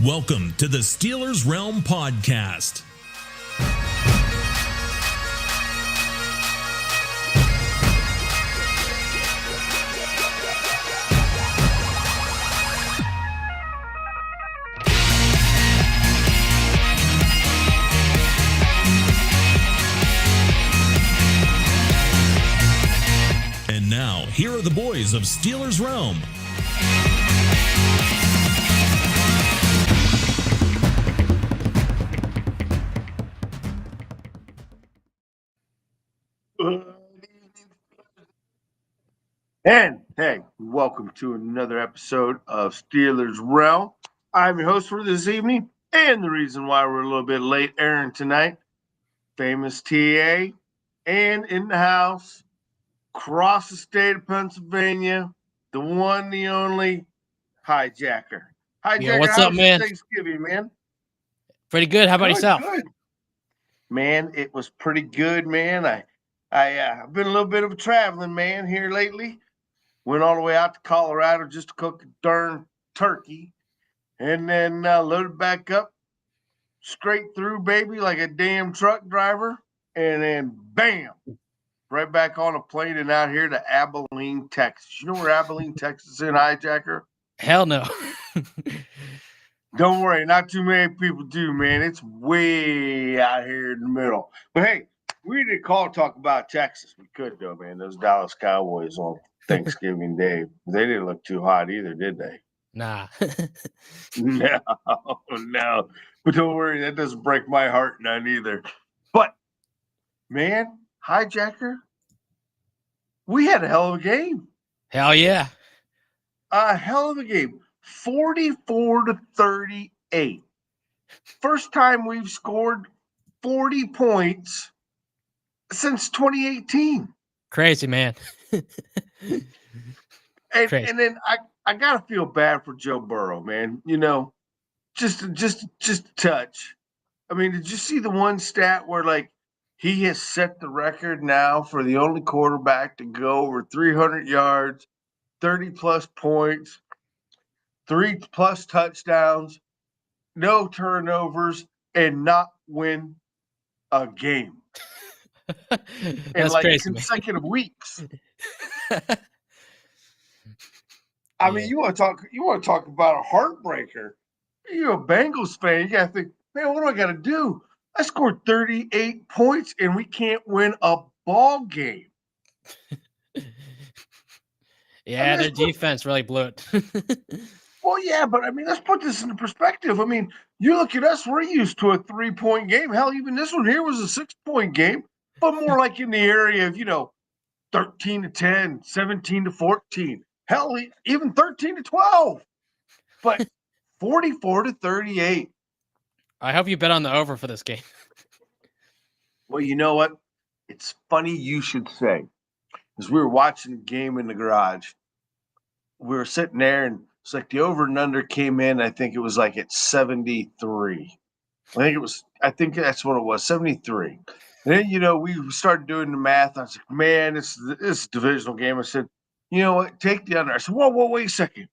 Welcome to the Steelers Realm Podcast. And now, here are the boys of Steelers Realm. And hey, welcome to another episode of Steelers Realm. I'm your host for this evening, and the reason why we're a little bit late airing tonight, famous TA, and in the house, across the state of Pennsylvania, the one, the only, Hijacker. Hijacker, Yo, what's how up, was man? your Thanksgiving, man? Pretty good. How about yourself? Good. Man, it was pretty good, man. I've been a little bit of a traveling man here lately. Went all the way out to Colorado just to cook a darn turkey, and then loaded back up, straight through, baby, like a damn truck driver, and then bam, right back on a plane and out here to Abilene, Texas. You know where Abilene, Texas is in, Hijacker? Hell no. Don't worry, not too many people do, man. It's way out here in the middle. But hey, we didn't call to talk about Texas. We could, though, man. Those Dallas Cowboys on Thanksgiving Day, they didn't look too hot either, did they? Nah. No. But don't worry, that doesn't break my heart none either. But, man, Hijacker, we had a hell of a game. Hell yeah. A hell of a game. 44-38. First time we've scored 40 points since 2018. Crazy, man. And then I gotta feel bad for Joe Burrow, man. You know, just a touch. I mean, did you see the one stat where like he has set the record now for the only quarterback to go over 300 yards, 30 plus points, 3+ touchdowns, no turnovers, and not win a game in like crazy, consecutive weeks. I mean, you want to talk about a heartbreaker. You're a Bengals fan. You got to think, man, what do I got to do? I scored 38 points and we can't win a ball game. Yeah, their defense really blew it. Well, yeah, but I mean, let's put this into perspective. I mean, you look at us, we're used to a 3-point game. Hell, even this one here was a 6-point game, but more like in the area of, 13-10, 17-14. Hell, even 13-12. But 44-38. I hope you bet on the over for this game. Well, you know what? It's funny you should say. As we were watching the game in the garage, we were sitting there, and it's like the over and under came in. I think it was like at 73. I think that's what it was, 73. And then, we started doing the math. I was like, man, this is a divisional game. I said, you know what? Take the under. I said, whoa, wait a second. I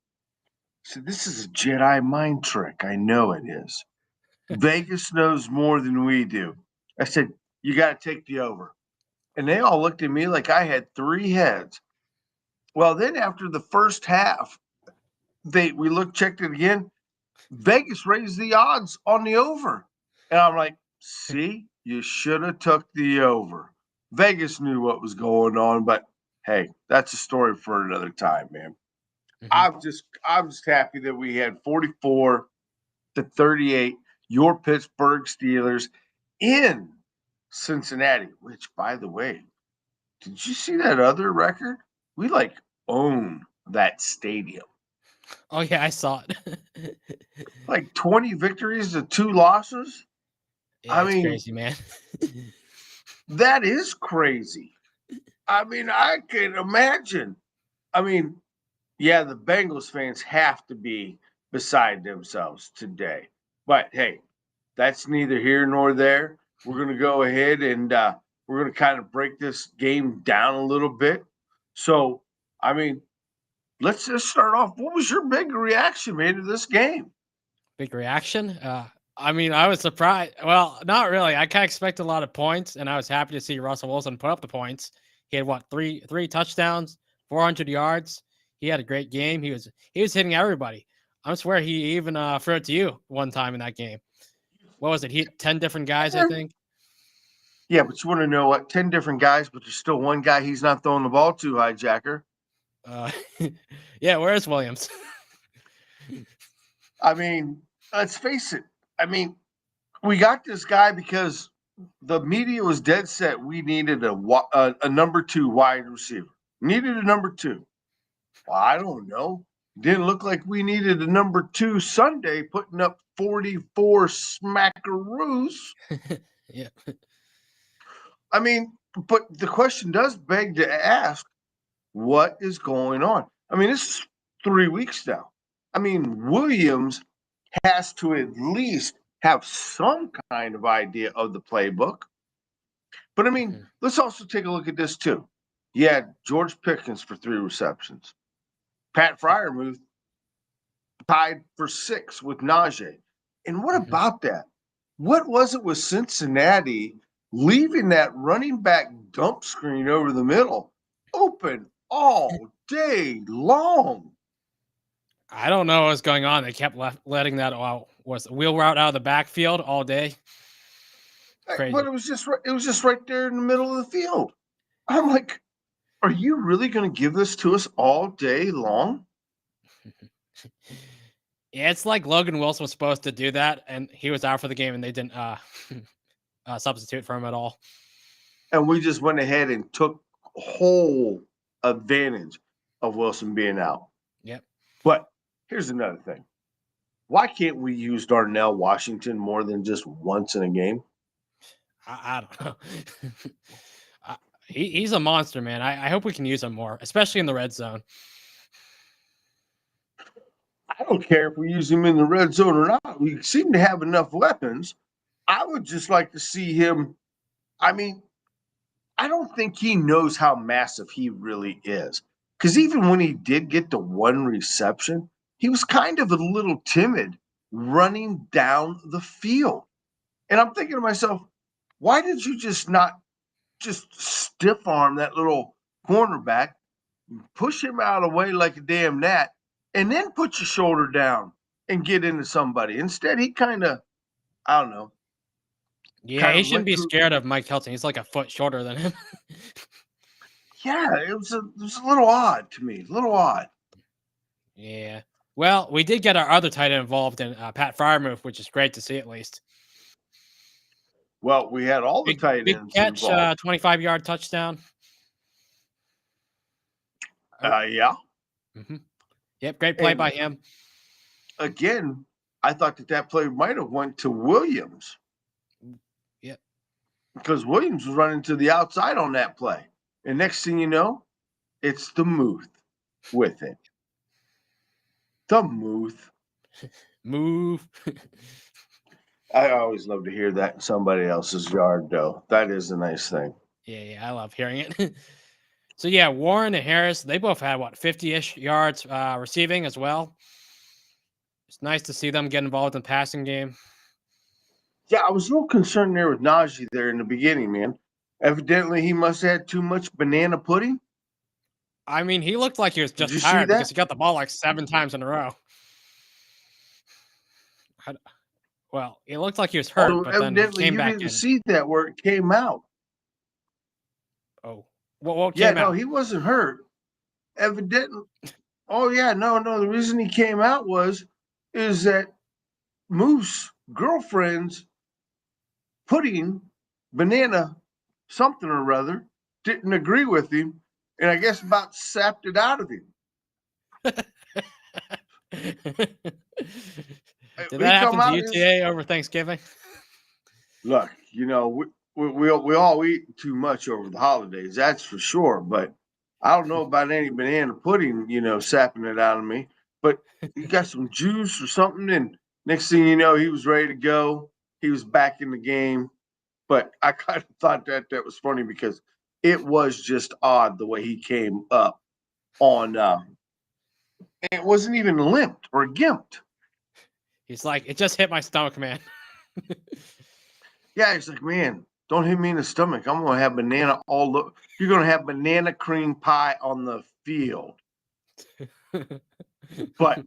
said, this is a Jedi mind trick. I know it is. Vegas knows more than we do. I said, you got to take the over. And they all looked at me like I had 3 heads. Well, then after the first half, we checked it again. Vegas raised the odds on the over. And I'm like, see, you should have took the over. Vegas knew what was going on, but hey, that's a story for another time, man. Mm-hmm. I'm just happy that we had 44-38, your Pittsburgh Steelers in Cincinnati, which, by the way, did you see that other record? We own that stadium. Oh, yeah, I saw it. Like 20 victories to 2 losses. Yeah, I mean, crazy, man. That is crazy. I mean, I can imagine. I mean, yeah, the Bengals fans have to be beside themselves today. But hey, that's neither here nor there. We're going to go ahead and we're going to kind of break this game down a little bit. So, I mean, let's just start off. What was your big reaction, man, to this game? Big reaction. I mean, I was surprised. Well, not really. I kind of expected a lot of points, and I was happy to see Russell Wilson put up the points. He had what three touchdowns, 400 yards. He had a great game. He was hitting everybody. I swear he even threw it to you one time in that game. What was it? He hit 10 different guys, I think. Yeah, but you want to know what? 10 different guys, but there's still one guy he's not throwing the ball to, hijacker. Yeah, where's Williams? I mean, let's face it. I mean, we got this guy because the media was dead set. We needed a number 2 wide receiver. Needed a number 2. Well, I don't know. Didn't look like we needed a number 2 Sunday, putting up 44 smackaroos. Yeah. I mean, but the question does beg to ask, what is going on? I mean, this is 3 weeks now. I mean, Williams has to at least have some kind of idea of the playbook. But I mean, let's also take a look at this too. You had George Pickens for 3 receptions. Pat Freiermuth tied for 6 with Najee. And what about that? What was it with Cincinnati leaving that running back dump screen over the middle open all day long? I don't know what's going on. They kept letting that was a wheel route out of the backfield all day. Crazy. But it was just right there in the middle of the field. I'm like, are you really going to give this to us all day long? Yeah, it's like Logan Wilson was supposed to do that, and he was out for the game, and they didn't substitute for him at all. And we just went ahead and took whole advantage of Wilson being out. Yep. But here's another thing. Why can't we use Darnell Washington more than just once in a game? I don't know. He's a monster, man. I hope we can use him more, especially in the red zone. I don't care if we use him in the red zone or not. We seem to have enough weapons. I would just like to see him. I mean, I don't think he knows how massive he really is. Because even when he did get the 1 reception, he was kind of a little timid running down the field. And I'm thinking to myself, why did you just not just stiff arm that little cornerback, push him out of the way like a damn gnat, and then put your shoulder down and get into somebody? Instead, he kind of, I don't know. Yeah, he shouldn't be scared of Mike Hilton. He's like a foot shorter than him. Yeah, it was a little odd to me. A little odd. Yeah. Well, we did get our other tight end involved in Pat Freiermuth, which is great to see at least. Well, we had all the tight ends big catch, involved. 25-yard touchdown. Yeah. Mm-hmm. Yep, great play by him. Again, I thought that play might have went to Williams. Yep. Because Williams was running to the outside on that play. And next thing you know, it's the Muth with it. The Muth. Move. I always love to hear that in somebody else's yard, though. That is a nice thing. Yeah, I love hearing it. So, yeah, Warren and Harris, they both had, 50-ish yards receiving as well. It's nice to see them get involved in the passing game. Yeah, I was a little concerned there with Najee there in the beginning, man. Evidently, he must have had too much banana pudding. I mean, he looked like he was just tired because he got the ball like 7 times in a row. Well, it looked like he was hurt, but then he came back in. You didn't see that where it came out. Oh, what came out? Yeah, no, he wasn't hurt. Evidently. Oh, yeah, no. The reason he came out is that Moose girlfriend's pudding, banana, something or other, didn't agree with him, and I guess about sapped it out of him. Did that happen to you today over Thanksgiving? Look, we all eat too much over the holidays, that's for sure. But I don't know about any banana pudding, sapping it out of me. But he got some juice or something, and next thing you know, he was ready to go. He was back in the game. But I kind of thought that was funny because it was just odd the way he came up on. It wasn't even limped or gimped. He's like, it just hit my stomach, man. Yeah, he's like, man, don't hit me in the stomach. I'm gonna have banana all over. You're gonna have banana cream pie on the field. But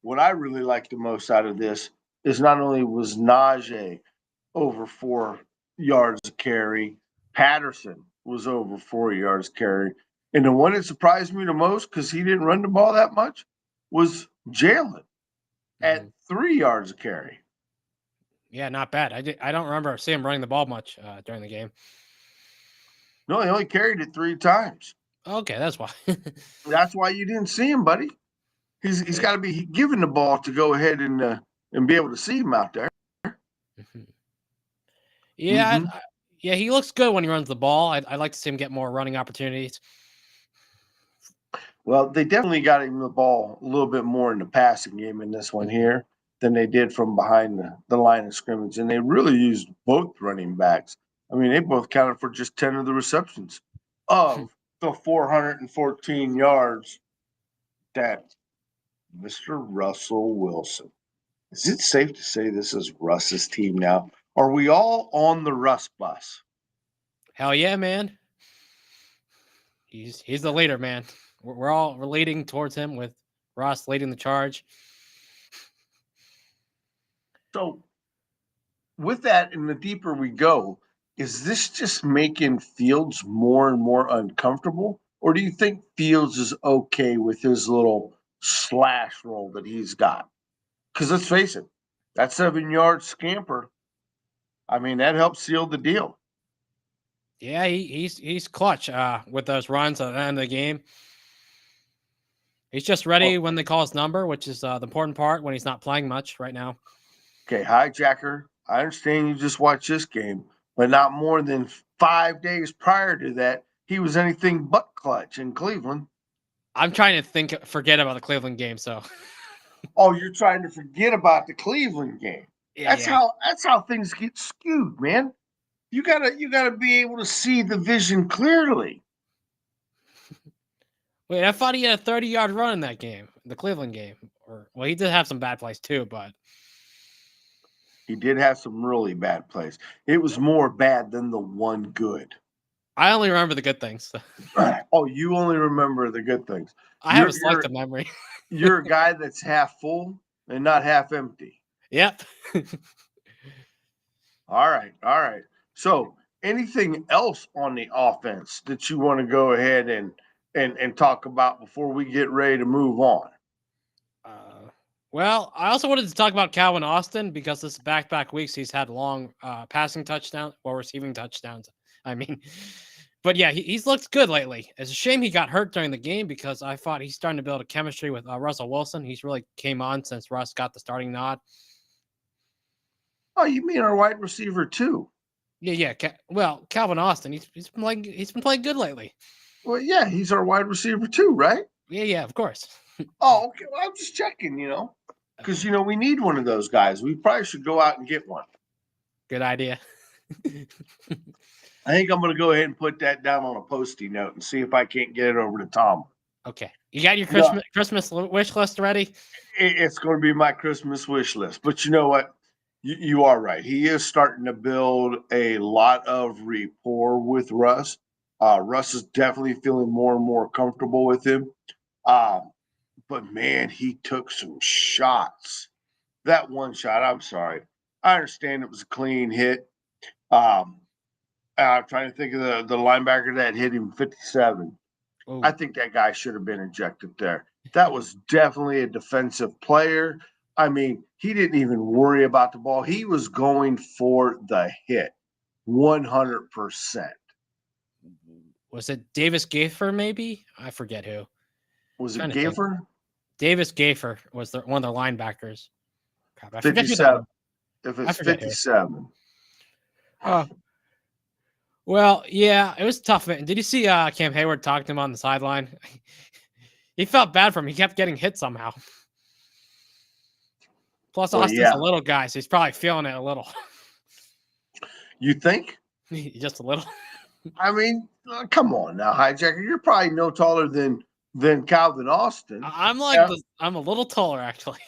what I really liked the most out of this is not only was Najee over 4 yards a carry, Patterson was over 4 yards carry. And the one that surprised me the most, because he didn't run the ball that much, was Jalen at 3 yards a carry. Yeah, not bad. I don't remember seeing him running the ball much during the game. No, he only carried it 3 times. Okay, that's why. That's why you didn't see him, buddy. He's got to be given the ball to go ahead and be able to see him out there. Yeah, yeah, he looks good when he runs the ball. I'd like to see him get more running opportunities. Well, they definitely got him the ball a little bit more in the passing game in this one here than they did from behind the line of scrimmage. And they really used both running backs. I mean, they both counted for just 10 of the receptions of the 414 yards that Mr. Russell Wilson. Is it safe to say this is Russ's team now? Are we all on the Russ bus? Hell yeah, man. He's the leader, man. We're all relating towards him with Ross leading the charge. So with that, and the deeper we go, is this just making Fields more and more uncomfortable? Or do you think Fields is okay with his little slash roll that he's got? Because let's face it, that 7-yard scamper, I mean, that helps seal the deal. Yeah, he's clutch with those runs at the end of the game. He's just ready when they call his number, which is the important part when he's not playing much right now. Okay, hijacker, I understand you just watched this game, but not more than 5 days prior to that, he was anything but clutch in Cleveland. I'm trying to forget about the Cleveland game, so. Oh, you're trying to forget about the Cleveland game. Yeah, that's how things get skewed, man. You gotta be able to see the vision clearly. Wait, I thought he had a 30-yard run in that game, the Cleveland game. Well, he did have some bad plays too, but he did have some really bad plays. It was more bad than the one good. I only remember the good things. Oh, you only remember the good things. I have a selective memory. You're a guy that's half full and not half empty. Yep. All right. So, anything else on the offense that you want to go ahead and talk about before we get ready to move on? Well, I also wanted to talk about Calvin Austin because this back-to-back weeks he's had long passing touchdowns or receiving touchdowns. I mean, but yeah, he's looked good lately. It's a shame he got hurt during the game because I thought he's starting to build a chemistry with Russell Wilson. He's really came on since Russ got the starting nod. Oh, you mean our wide receiver too? Yeah. Well, Calvin Austin, he's been playing good lately. Well, yeah, he's our wide receiver too, right? Yeah, of course. Oh, okay. Well, I'm just checking, because we need one of those guys. We probably should go out and get one. Good idea. I think I'm going to go ahead and put that down on a Post-it note and see if I can't get it over to Tom. Okay. You got your Christmas wish list ready? It's going to be my Christmas wish list. But you know what? You are right. He is starting to build a lot of rapport with Russ. Russ is definitely feeling more and more comfortable with him. But, man, he took some shots. That one shot, I'm sorry. I understand it was a clean hit. I'm trying to think of the linebacker that hit him 57. Ooh. I think that guy should have been ejected there. That was definitely a defensive player. I mean, he didn't even worry about the ball. He was going for the hit 100%. Was it Davis Gaither, maybe? I forget who. Was it Gaither? Davis Gaither was one of the linebackers. Crap, 57. If it's 57. Well, yeah, it was tough. Did you see Cam Hayward talking to him on the sideline? He felt bad for him. He kept getting hit somehow. Plus, Austin's a little guy, so he's probably feeling it a little. You think? Just a little. I mean, come on now, hijacker. You're probably no taller than Calvin Austin. I'm a little taller, actually.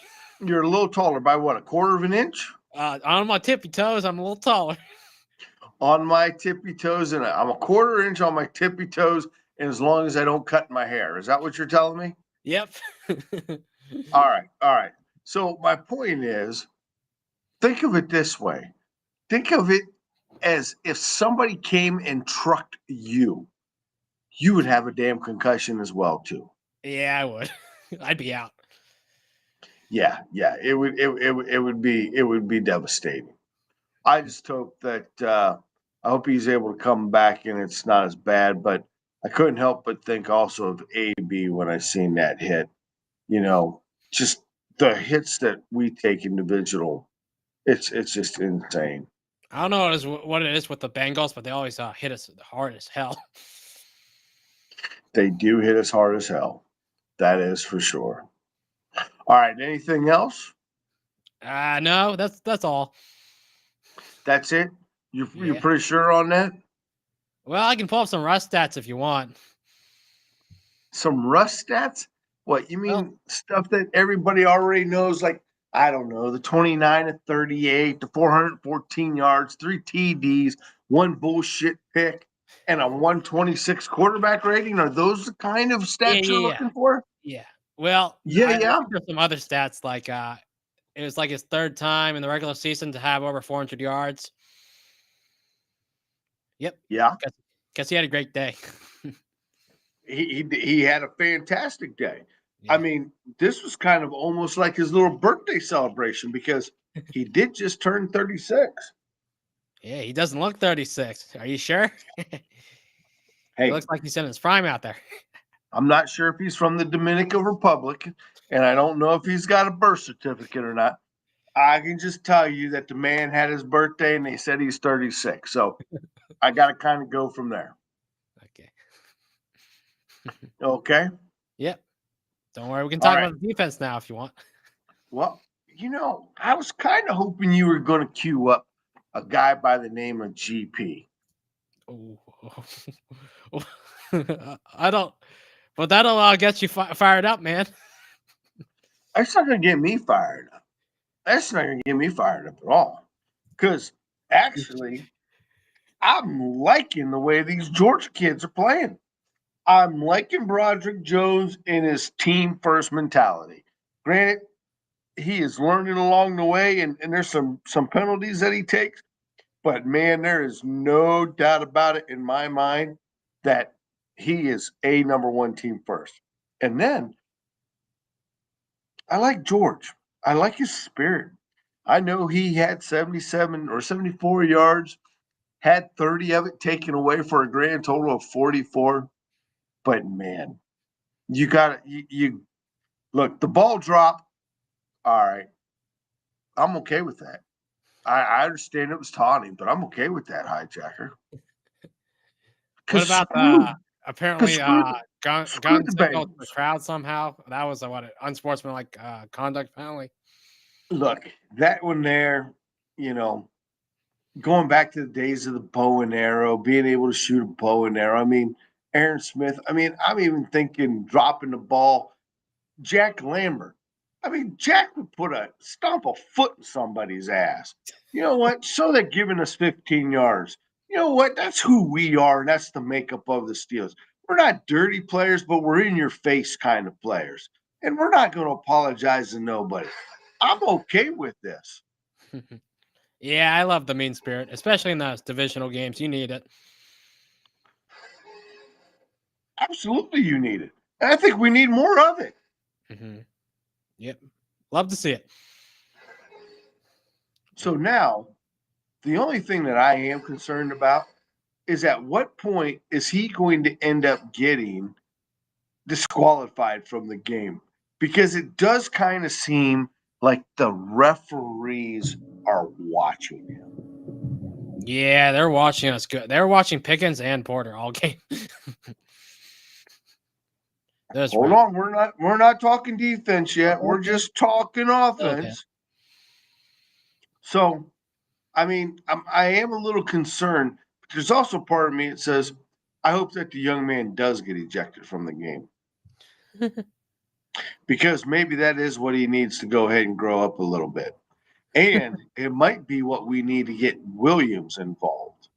You're a little taller by what, a quarter of an inch? On my tippy toes, I'm a little taller. On my tippy toes, and I'm a quarter inch on my tippy toes, and as long as I don't cut my hair. Is that what you're telling me? Yep. All right, all right. So my point is, think of it this way. Think of it as if somebody came and trucked you. You would have a damn concussion as well, too. Yeah, I would. I'd be out. Yeah, it would be devastating. I just hope that I hope he's able to come back and it's not as bad. But I couldn't help but think also of AB when I seen that hit. You know, just the hits that we take individual. It's just insane. I don't know what it is with the Bengals, but they always hit us hard as hell. They do hit us hard as hell. That is for sure. All right. Anything else? No, that's all. That's it. You're Yeah. pretty sure on that? Well, I can pull up some Rust stats if you want. Some Rust stats? What you mean? Well, Stuff that everybody already knows? Like I don't know, the 29-38, the 414 yards, 3 TDs, 1 bullshit pick, and a 126 quarterback rating. Are those the kind of stats you're looking for? Yeah. Well, Yeah, I yeah. think there's some other stats like it was like his third time in the regular season to have over 400 yards. Yep. Yeah. Guess he had a great day. He had a fantastic day. Yeah. I mean, this was kind of almost like his little birthday celebration because he did just turn 36. Yeah, he doesn't look 36. Are you sure? Hey, He looks like he's in his prime out there. I'm not sure if he's from the Dominican Republic, and I don't know if he's got a birth certificate or not. I can just tell you that the man had his birthday and they said he's 36. So I got to kind of go from there. Okay. Okay. Yep. Don't worry. We can talk about the defense now if you want. Well, you know, I was kind of hoping you were going to queue up a guy by the name of GP. Oh. I don't. But that'll get you fired up, man. That's not going to get me fired up. That's not going to get me fired up at all. Because actually, I'm liking the way these Georgia kids are playing. I'm liking Broderick Jones in his team first mentality. Granted, he is learning along the way, and there's some penalties that he takes. But man, there is no doubt about it in my mind that he is a number one team first. And then I like George. I like his spirit. I know he had 77 or 74 yards, had 30 of it taken away for a grand total of 44. But man, you got you look, the ball drop. All right. I'm okay with that. I understand it was taunting, but I'm okay with that, hijacker. What about apparently gun screw the signal to the Bengals. crowd somehow? That was what unsportsmanlike conduct penalty. Look, that one there, you know, going back to the days of the bow and arrow, being able to shoot a bow and arrow. I mean, Aaron Smith. I mean, I'm even thinking dropping the ball. Jack Lambert. I mean, Jack would stomp a foot in somebody's ass. You know what? So they're giving us 15 yards. You know what? That's who we are, and that's the makeup of the Steelers. We're not dirty players, but we're in your face kind of players. And we're not going to apologize to nobody. I'm okay with this. Yeah, I love the mean spirit, especially in those divisional games. You need it. Absolutely, you need it. And I think we need more of it. Mm-hmm. Yep. Love to see it. So now, the only thing that I am concerned about is at what point is he going to end up getting disqualified from the game? Because it does kind of seem like the referees are watching him. Yeah, they're watching us good. They're watching Pickens and Porter all game. Hold on, we're not talking defense yet. We're just talking offense. Okay. So, I mean, I am a little concerned. But there's also part of me that says, I hope that the young man does get ejected from the game. because maybe that is what he needs to go ahead and grow up a little bit. And it might be what we need to get Williams involved.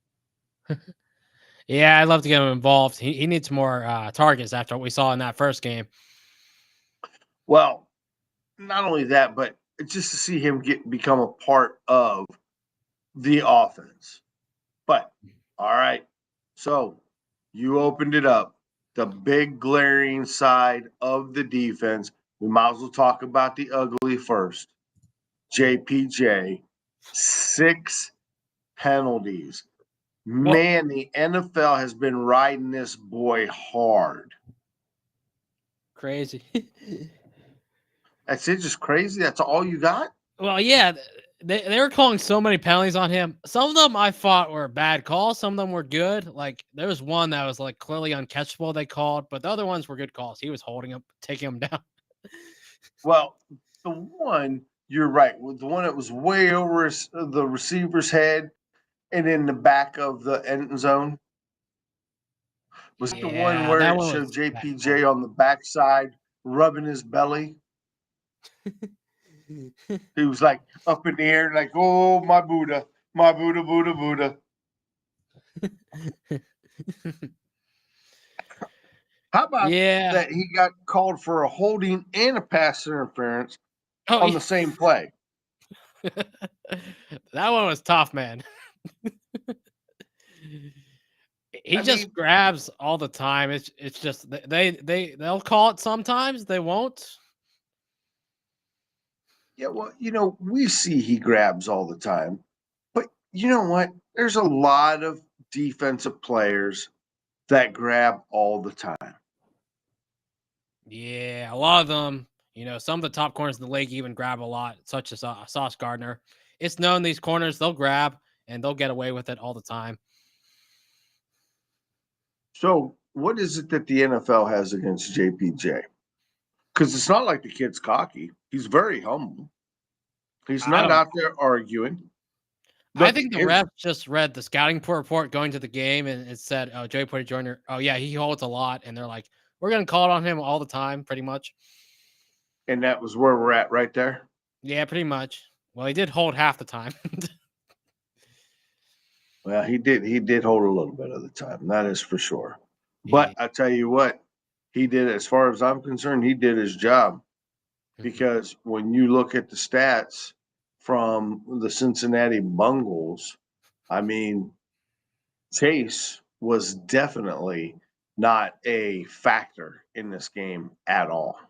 Yeah, I'd love to get him involved. He needs more targets after what we saw in that first game. Well, not only that, but just to see him become a part of the offense. But all right, so you opened it up. The big glaring side of the defense. We might as well talk about the ugly first. JPJ, 6 penalties. Man, the NFL has been riding this boy hard. Crazy. That's it, just crazy. That's all you got? Well, yeah, they were calling so many penalties on him. Some of them I thought were bad calls. Some of them were good. Like there was one that was like clearly uncatchable they called, but the other ones were good calls. He was holding him, taking him down. Well, the one, you're right. The one that was way over the receiver's head and in the back of the end zone. Was it the one Yeah, where that it one showed was bad JPJ call. on the backside rubbing his belly? He was like up in the air, like, oh, my Buddha, Buddha, Buddha. How about Yeah. that he got called for a holding and a pass interference Oh, on yeah. the same play? That one was tough, man. He I just mean, grabs all the time. It's just they'll call it sometimes, they won't. yeah, well, we see he grabs all the time. But you know what? There's a lot of defensive players that grab all the time. Yeah, a lot of them, some of the top corners in the league even grab a lot, such as Sauce Gardner. It's known these corners, they'll grab and they'll get away with it all the time. So, what is it that the NFL has against JPJ? Because it's not like the kid's cocky. He's very humble. He's I not don't out there arguing. I But think the ref just read the scouting report going to the game and it said, oh, Joey Porter Jr., oh, yeah, he holds a lot. And they're like, we're going to call it on him all the time, pretty much. and that was where we're at right there. Yeah, pretty much. Well, he did hold half the time. Well, he did hold a little bit of the time. That is for sure. Yeah. But I tell you what, he did, as far as I'm concerned, he did his job. Because when you look at the stats from the Cincinnati Bengals, I mean, Chase was definitely not a factor in this game at all.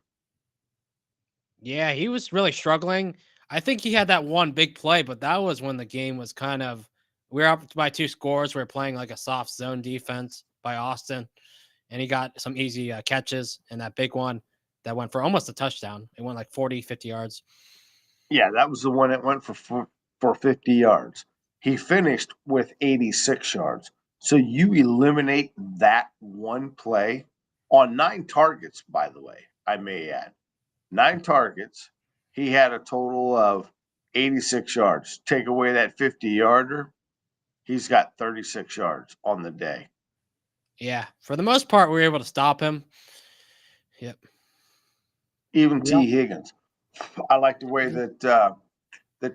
Yeah, he was really struggling. I think he had that one big play, but that was when the game was we were up by 2 scores. We were playing like a soft zone defense by Austin, and he got some easy catches and that big one that went for almost a touchdown. It went like 40, 50 yards. Yeah, that was the one that went for 50 yards. He finished with 86 yards. So you eliminate that one play on 9 targets, by the way, I may add. 9 targets. He had a total of 86 yards. Take away that 50-yarder, he's got 36 yards on the day. Yeah, for the most part, we were able to stop him. Yep. Even T. Higgins. I like the way that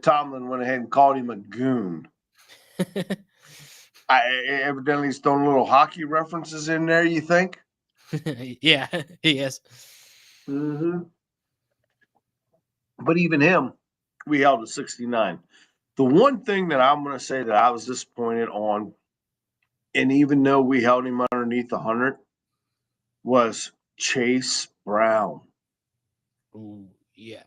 Tomlin went ahead and called him a goon. Evidently he's throwing little hockey references in there, you think? Yeah, he is. Mm-hmm. But even him, we held to 69. The one thing that I'm going to say that I was disappointed on, and even though we held him underneath 100, was Chase Brown. Ooh, yeah.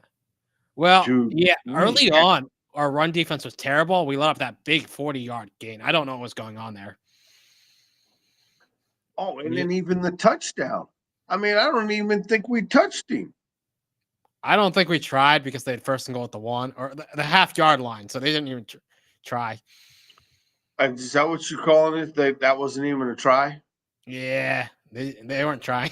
Well, Dude, yeah, early on, our run defense was terrible. We let up that big 40-yard gain. I don't know what was going on there. Oh, and then even the touchdown. I mean, I don't even think we touched him. I don't think we tried because they had first and goal at the 1 or the half-yard line, so they didn't even try. Is that what you're calling it? That wasn't even a try? Yeah, they weren't trying.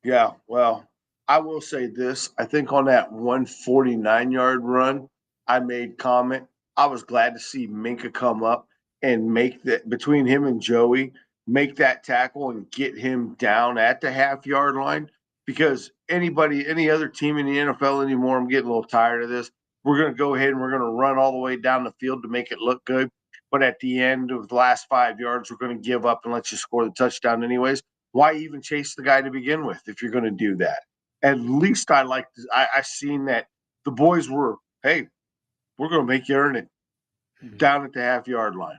Yeah, well, I will say this. I think on that 149-yard run, I made comment. I was glad to see Minka come up and make that, between him and Joey, make that tackle and get him down at the half-yard line, because any other team in the NFL anymore, I'm getting a little tired of this. We're going to go ahead and we're going to run all the way down the field to make it look good. But at the end of the last 5 yards, we're going to give up and let you score the touchdown anyways. Why even chase the guy to begin with if you're going to do that? At least I seen that the boys were, hey, we're going to make you earn it down at the half-yard line.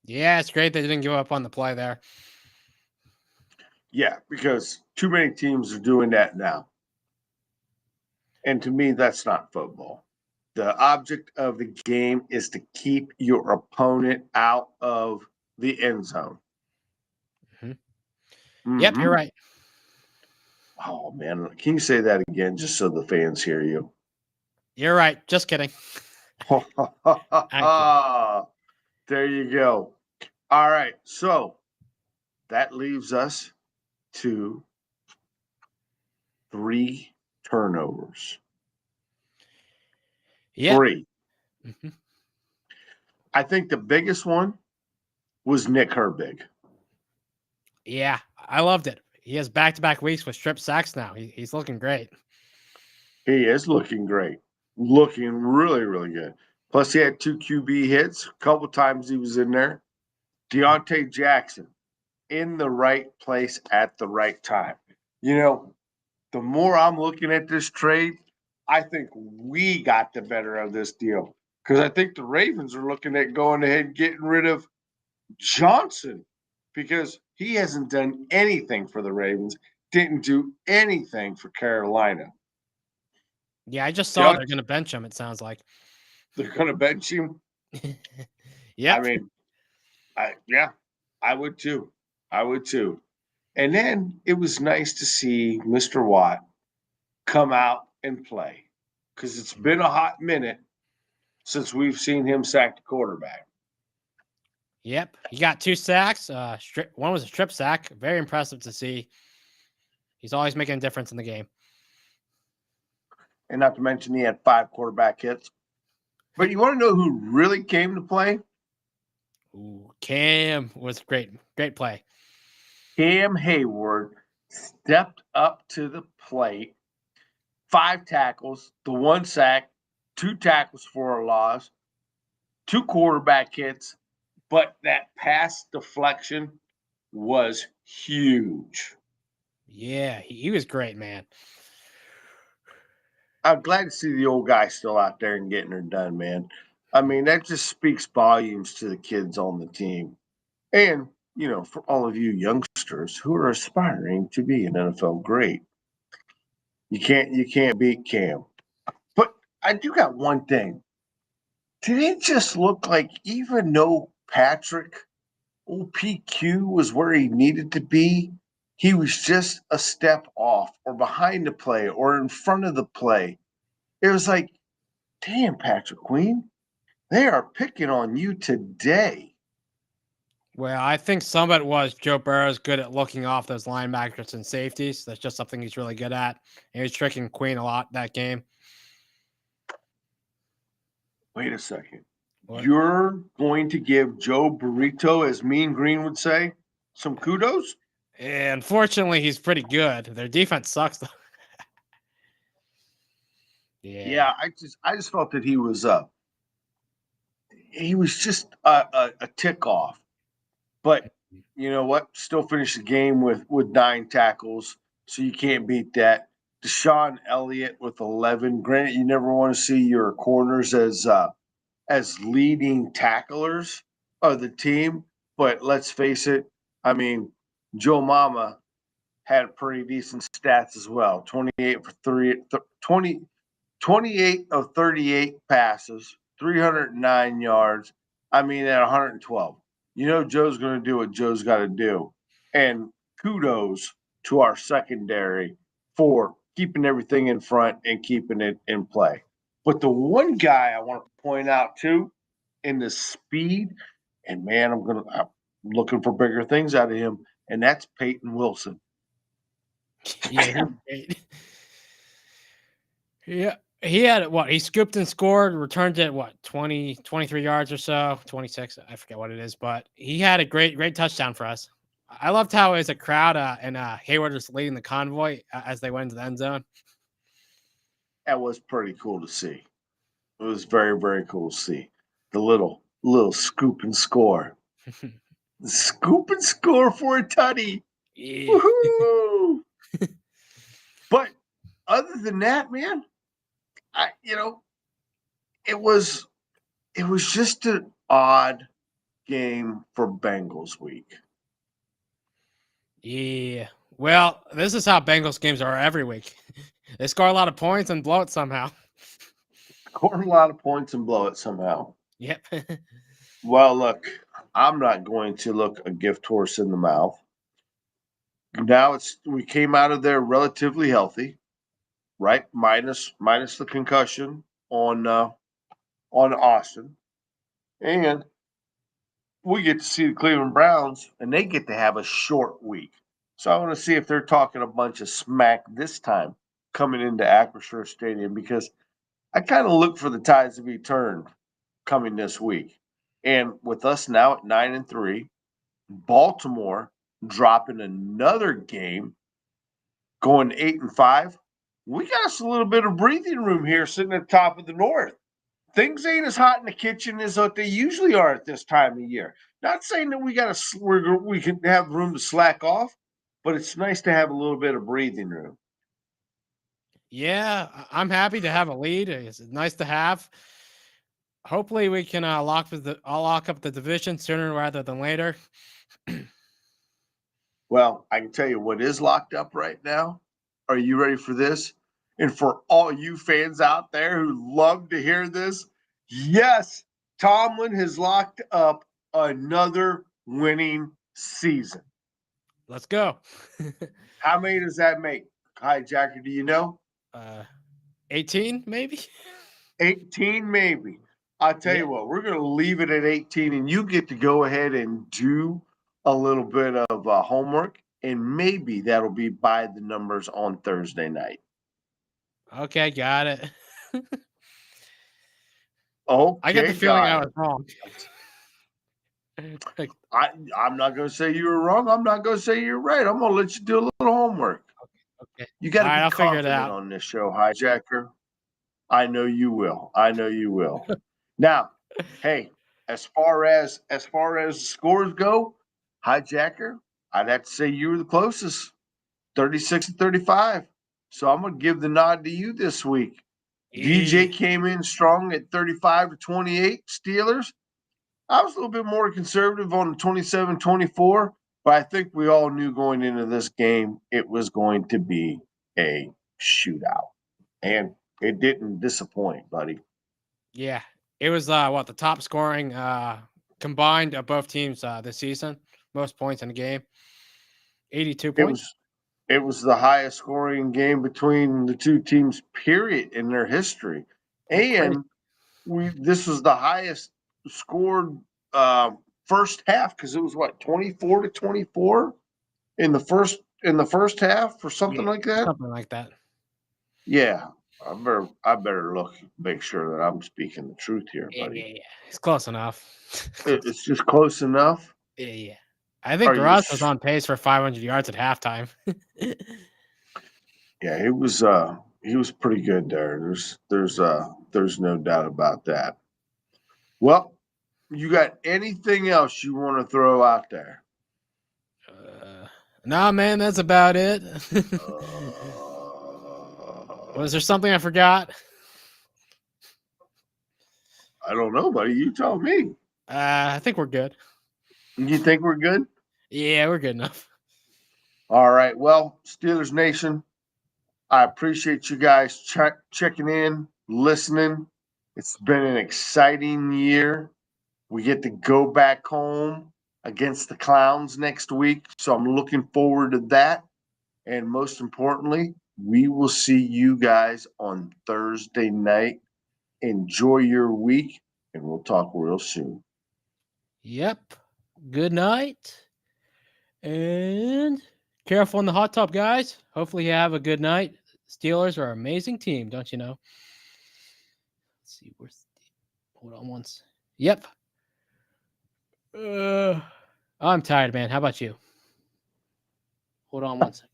Yeah, it's great they didn't give up on the play there. Yeah, because too many teams are doing that now. And to me, that's not football. The object of the game is to keep your opponent out of the end zone. Yep, you're right. Oh, man. Can you say that again just so the fans hear you? You're right. Just kidding. There you go. All right. So that leaves us to 3 turnovers. Yeah. 3. I think the biggest one was Nick Herbig. Yeah, I loved it. He has back-to-back weeks with strip sacks now. He's looking great. He is looking great. Looking really, really good. Plus, he had 2 QB hits. A couple times he was in there. Deontay Jackson in the right place at the right time. You know, the more I'm looking at this trade, I think we got the better of this deal. Because I think the Ravens are looking at going ahead and getting rid of Johnson because he hasn't done anything for the Ravens, didn't do anything for Carolina. Yeah, I just saw they're going to bench him, it sounds like. They're going to bench him? Yeah. I mean, I would too. I would too. And then it was nice to see Mr. Watt come out and play because it's been a hot minute since we've seen him sack the quarterback. Yep. He got 2 sacks. One was a strip sack. Very impressive to see. He's always making a difference in the game. And not to mention he had 5 quarterback hits. But you want to know who really came to play? Ooh, Cam was great. Great play. Cam Hayward stepped up to the plate. 5 tackles, the 1 sack, 2 tackles for a loss, 2 quarterback hits. But that pass deflection was huge. Yeah, he was great, man. I'm glad to see the old guy still out there and getting her done, man. I mean, that just speaks volumes to the kids on the team. And, you know, for all of you youngsters who are aspiring to be an NFL great, you can't beat Cam. But I do got one thing. Did it just look like even though Patrick OPQ was where he needed to be, he was just a step off or behind the play or in front of the play? It was like, damn, Patrick Queen, they are picking on you today. Well, I think some of it was Joe Burrow's good at looking off those linebackers and safeties. That's just something he's really good at. And he was tricking Queen a lot that game. Wait a second. What? You're going to give Joe Burrito, as Mean Green would say, some kudos? And unfortunately, he's pretty good. Their defense sucks, though. Yeah, I just felt that he was just a tick off. But you know what? Still finished the game with 9 tackles, so you can't beat that. Deshaun Elliott with 11. Granted, you never want to see your corners as leading tacklers of the team, but let's face it. I mean, Joe Mama had pretty decent stats as well. 28 of 38 passes, 309 yards. I mean, at 112. You know Joe's going to do what Joe's got to do. And kudos to our secondary for keeping everything in front and keeping it in play. But the one guy I want to point out too, in the speed, and man, I'm looking for bigger things out of him, and that's Peyton Wilson. Yeah, yeah. He had what? He scooped and scored, returned it, 23 yards or so, 26. I forget what it is, but he had a great touchdown for us. I loved how it was a crowd and Hayward was leading the convoy as they went into the end zone. That was pretty cool to see. It was very, very cool to see. The little scoop and score. Scoop and score for a tutty. Yeah. Woohoo! But other than that, man, it was just an odd game for Bengals week. Yeah. Well, this is how Bengals games are every week. They score a lot of points and blow it somehow. Score a lot of points and blow it somehow. Yep. Well, look, I'm not going to look a gift horse in the mouth. Now we came out of there relatively healthy, right? Minus the concussion on Austin, and we get to see the Cleveland Browns, and they get to have a short week. So I want to see if they're talking a bunch of smack this time coming into Acrisure Stadium, because I kind of look for the tides to be turned coming this week. And with us now at 9-3, Baltimore dropping another game, going 8-5, we got us a little bit of breathing room here sitting at the top of the North. Things ain't as hot in the kitchen as what they usually are at this time of year. Not saying that we can have room to slack off, but it's nice to have a little bit of breathing room. Yeah, I'm happy to have a lead. It's nice to have. Hopefully, we can lock up the division sooner rather than later. Well, I can tell you what is locked up right now. Are you ready for this? And for all you fans out there who love to hear this, yes, Tomlin has locked up another winning season. Let's go. How many does that make? Hijacker, do you know? 18, maybe? 18, maybe. I'll tell you what, we're going to leave it at 18, and you get to go ahead and do a little bit of homework, and maybe that'll be by the numbers on Thursday night. Okay, got it. Okay, I get the feeling I was wrong. I'm not going to say you were wrong. I'm not going to say you're right. I'm going to let you do a little homework. Okay. You got to be I'll figure it confident out on this show, Hijacker. I know you will. Now, hey, as far as the scores go, Hijacker, I'd have to say you were the closest, 36-35. So I'm going to give the nod to you this week. DJ came in strong at 35-28 Steelers. I was a little bit more conservative on the 27-24, but I think we all knew going into this game it was going to be a shootout. And it didn't disappoint, buddy. Yeah. It was the top scoring combined of both teams this season. Most points in the game. 82 points. It was the highest scoring game between the two teams, period, in their history. And this was the highest scored first half, because it was 24-24 in the first half or something like that. Something like that. Yeah. I better make sure that I'm speaking the truth here, buddy. Yeah. It's close enough. It's just close enough. Yeah. I think Russ was on pace for 500 yards at halftime. Yeah, he was pretty good there. There's no doubt about that. Well, you got anything else you want to throw out there? Nah, man, that's about it. Was there something I forgot? I don't know, buddy. You tell me. I think we're good. You think we're good? Yeah, we're good enough. All right. Well, Steelers Nation, I appreciate you guys checking in, listening. It's been an exciting year. We get to go back home against the Clowns next week, so I'm looking forward to that. And most importantly, we will see you guys on Thursday night. Enjoy your week, and we'll talk real soon. Yep. Good night. And careful in the hot tub, guys. Hopefully you have a good night. Steelers are an amazing team, don't you know? Let's see. Hold on once. Yep. I'm tired, man. How about you? Hold on 1 second.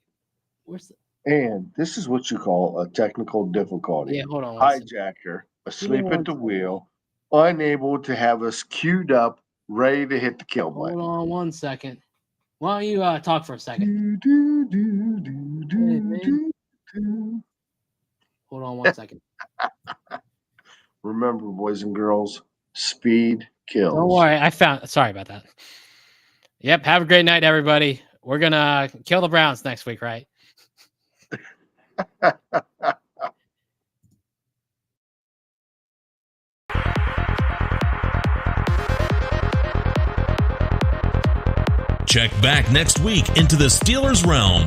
Where's the? And this is what you call a technical difficulty. Yeah, hold on 1 second. Hijacker, Give me asleep 1 at the second. wheel, unable to have us queued up, ready to hit the kill Hold button. on 1 second. Why don't you talk for a second? Hold on 1 second. Remember, boys and girls, speed kills. Don't worry. Sorry about that. Yep. Have a great night, everybody. We're going to kill the Browns next week, right? Check back next week into the Steelers realm.